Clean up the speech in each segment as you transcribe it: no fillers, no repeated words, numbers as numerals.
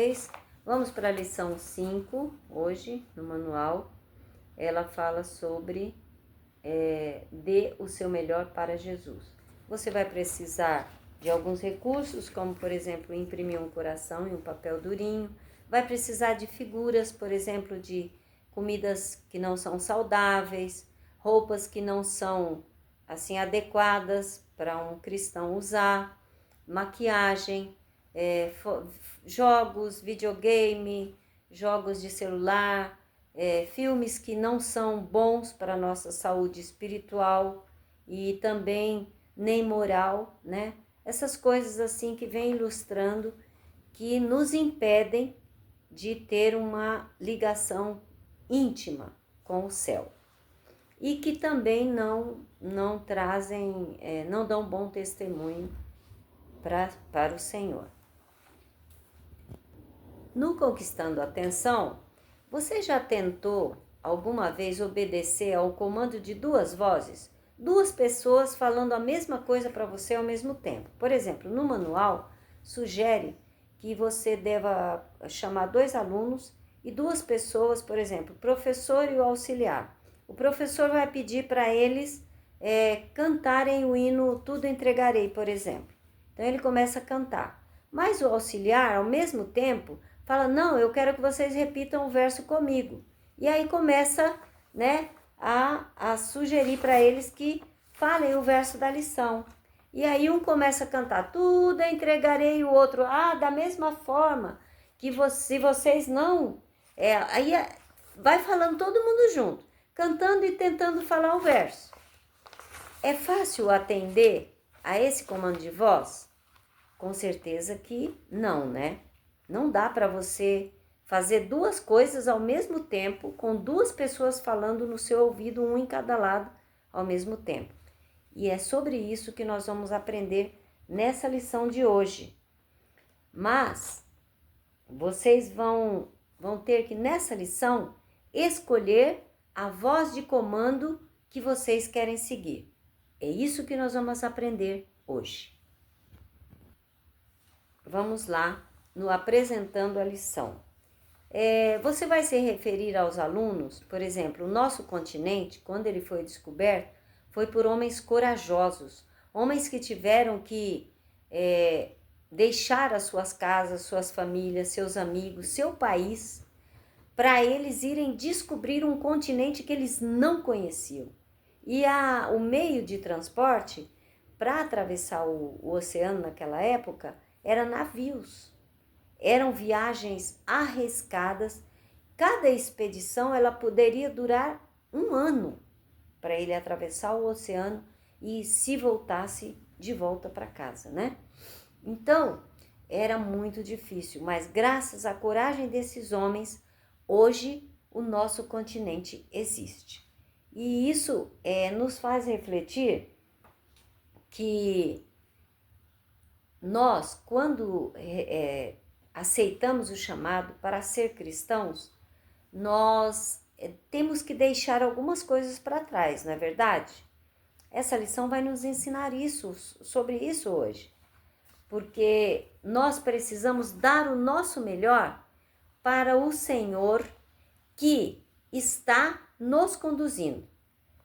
vocês. Vamos para a lição 5, hoje, no manual. Ela fala sobre dê o seu melhor para Jesus. Você vai precisar de alguns recursos, como, por exemplo, imprimir um coração e um papel durinho. Vai precisar de figuras, por exemplo, de comidas que não são saudáveis, roupas que não são assim adequadas para um cristão usar, maquiagem, jogos, videogame, jogos de celular, filmes que não são bons para a nossa saúde espiritual e também nem moral, né? Essas coisas assim que vem ilustrando, que nos impedem de ter uma ligação íntima com o céu e que também não trazem, não dão bom testemunho para o Senhor. No Conquistando a Atenção, você já tentou alguma vez obedecer ao comando de duas vozes? Duas pessoas falando a mesma coisa para você ao mesmo tempo. Por exemplo, no manual, sugere que você deva chamar 2 alunos e 2 pessoas, por exemplo, o professor e o auxiliar. O professor vai pedir para eles cantarem o hino Tudo Entregarei, por exemplo. Então ele começa a cantar. Mas o auxiliar, ao mesmo tempo, fala, não, eu quero que vocês repitam o verso comigo. E aí começa, né, a sugerir para eles que falem o verso da lição. E aí um começa a cantar, tudo entregarei, o outro, da mesma forma que se vocês não... aí vai falando todo mundo junto, cantando e tentando falar o verso. É fácil atender a esse comando de voz? Com certeza que não, né? Não dá para você fazer 2 coisas ao mesmo tempo, com 2 pessoas falando no seu ouvido, um em cada lado, ao mesmo tempo. E é sobre isso que nós vamos aprender nessa lição de hoje. Mas vocês vão ter que, nessa lição, escolher a voz de comando que vocês querem seguir. É isso que nós vamos aprender hoje. Vamos lá no apresentando a lição. Você vai se referir aos alunos, por exemplo, o nosso continente, quando ele foi descoberto, foi por homens corajosos, homens que tiveram que deixar as suas casas, suas famílias, seus amigos, seu país, para eles irem descobrir um continente que eles não conheciam. E o meio de transporte para atravessar o oceano naquela época era navios. Eram viagens arriscadas. Cada expedição ela poderia durar 1 ano para ele atravessar o oceano e se voltasse de volta para casa, né? Então, era muito difícil, mas graças à coragem desses homens, hoje o nosso continente existe. E isso nos faz refletir que nós, quando aceitamos o chamado para ser cristãos, nós temos que deixar algumas coisas para trás, não é verdade? Essa lição vai nos ensinar sobre isso hoje, porque nós precisamos dar o nosso melhor para o Senhor que está nos conduzindo.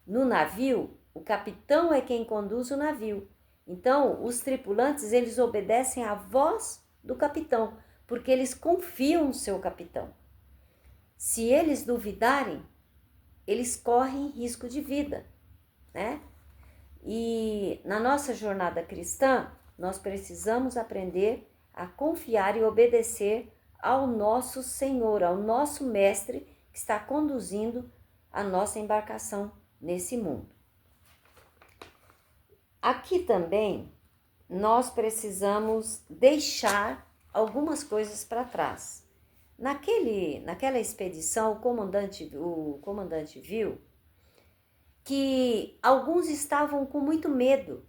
No navio, o capitão é quem conduz o navio. Então, os tripulantes, eles obedecem à voz do capitão, porque eles confiam no seu capitão. Se eles duvidarem, eles correm risco de vida, né? E na nossa jornada cristã, nós precisamos aprender a confiar e obedecer ao nosso Senhor, ao nosso Mestre que está conduzindo a nossa embarcação nesse mundo. Aqui também nós precisamos deixar algumas coisas para trás. Naquela expedição, o comandante viu que alguns estavam com muito medo,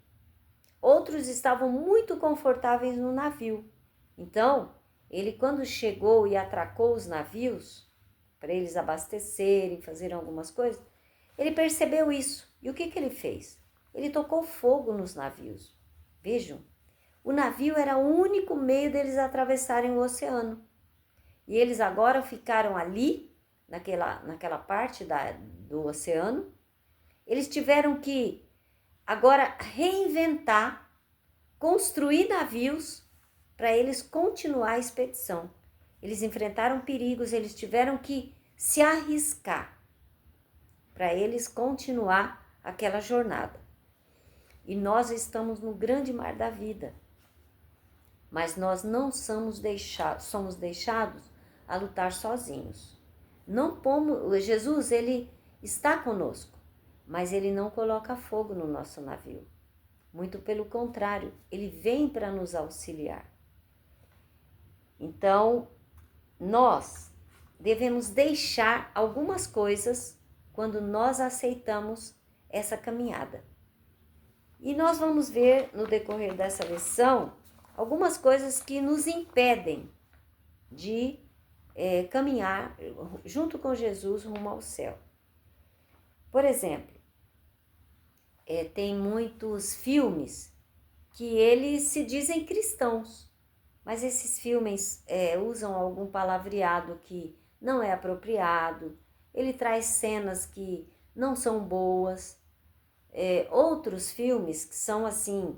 outros estavam muito confortáveis no navio. Então, ele quando chegou e atracou os navios, para eles abastecerem, fazerem algumas coisas, ele percebeu isso. E o que ele fez? Ele tocou fogo nos navios. Vejam, o navio era o único meio deles atravessarem o oceano. E eles agora ficaram ali, naquela parte do oceano. Eles tiveram que agora reinventar, construir navios para eles continuar a expedição. Eles enfrentaram perigos, eles tiveram que se arriscar para eles continuar aquela jornada. E nós estamos no grande mar da vida, mas nós não somos deixados a lutar sozinhos. Jesus, ele está conosco, mas ele não coloca fogo no nosso navio. Muito pelo contrário, ele vem para nos auxiliar. Então, nós devemos deixar algumas coisas quando nós aceitamos essa caminhada. E nós vamos ver no decorrer dessa lição algumas coisas que nos impedem de caminhar junto com Jesus rumo ao céu. Por exemplo, tem muitos filmes que eles se dizem cristãos, mas esses filmes usam algum palavreado que não é apropriado, ele traz cenas que não são boas. Outros filmes que são assim,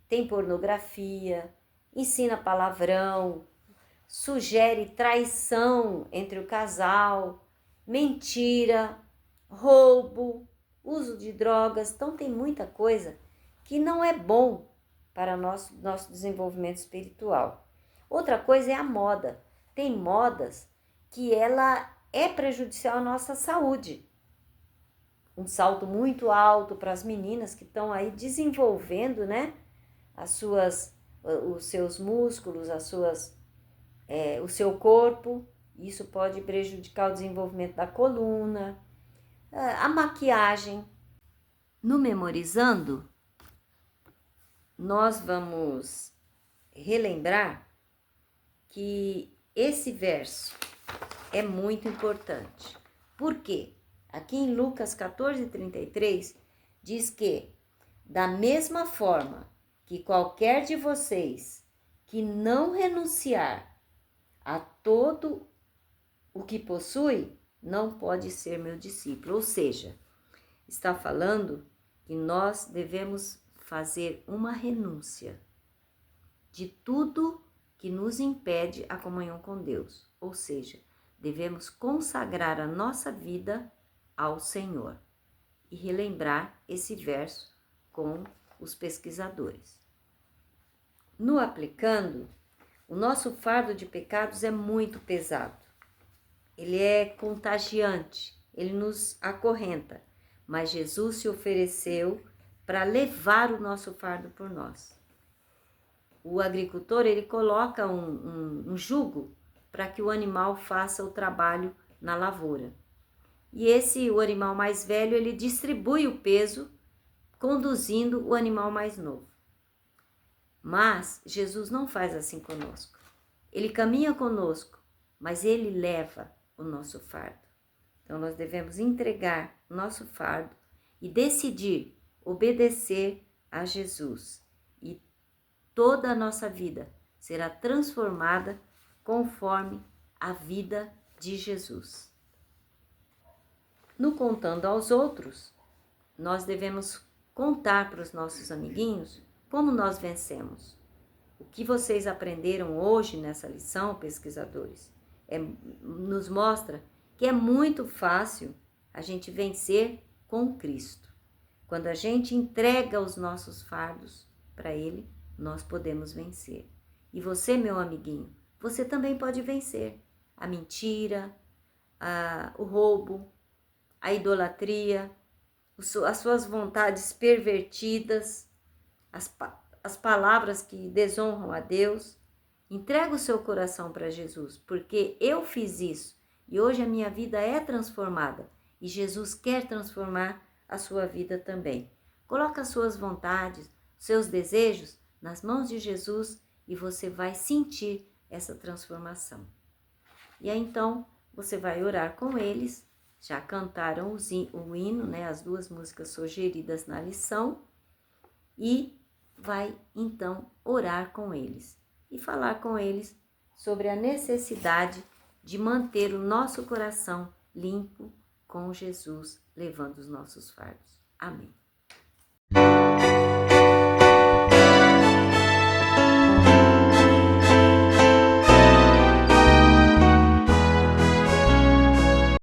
tem pornografia, ensina palavrão, sugere traição entre o casal, mentira, roubo, uso de drogas. Então tem muita coisa que não é bom para nosso desenvolvimento espiritual. Outra coisa é a moda. Tem modas que ela é prejudicial à nossa saúde. Um salto muito alto para as meninas que estão aí desenvolvendo, né, os seus músculos, o seu corpo. Isso pode prejudicar o desenvolvimento da coluna, a maquiagem. No Memorizando, nós vamos relembrar que esse verso é muito importante. Por quê? Aqui em Lucas 14:33 diz que, da mesma forma que qualquer de vocês que não renunciar a todo o que possui, não pode ser meu discípulo. Ou seja, está falando que nós devemos fazer uma renúncia de tudo que nos impede a comunhão com Deus. Ou seja, devemos consagrar a nossa vida ao Senhor e relembrar esse verso com os pesquisadores. No Aplicando, o nosso fardo de pecados é muito pesado. Ele é contagiante, ele nos acorrenta, mas Jesus se ofereceu para levar o nosso fardo por nós. O agricultor, ele coloca um jugo para que o animal faça o trabalho na lavoura. E o animal mais velho, ele distribui o peso, conduzindo o animal mais novo. Mas Jesus não faz assim conosco. Ele caminha conosco, mas ele leva o nosso fardo. Então, nós devemos entregar o nosso fardo e decidir obedecer a Jesus. E toda a nossa vida será transformada conforme a vida de Jesus. No Contando aos Outros, nós devemos contar para os nossos amiguinhos como nós vencemos. O que vocês aprenderam hoje nessa lição, pesquisadores, nos mostra que é muito fácil a gente vencer com Cristo. Quando a gente entrega os nossos fardos para Ele, nós podemos vencer. E você, meu amiguinho, você também pode vencer a mentira, o roubo, a idolatria, as suas vontades pervertidas, as palavras que desonram a Deus. Entrega o seu coração para Jesus, porque eu fiz isso e hoje a minha vida é transformada e Jesus quer transformar a sua vida também. Coloca as suas vontades, seus desejos nas mãos de Jesus e você vai sentir essa transformação. E aí então você vai orar com eles. Já cantaram o hino, né, as duas músicas sugeridas na lição, e vai então orar com eles e falar com eles sobre a necessidade de manter o nosso coração limpo com Jesus, levando os nossos fardos. Amém.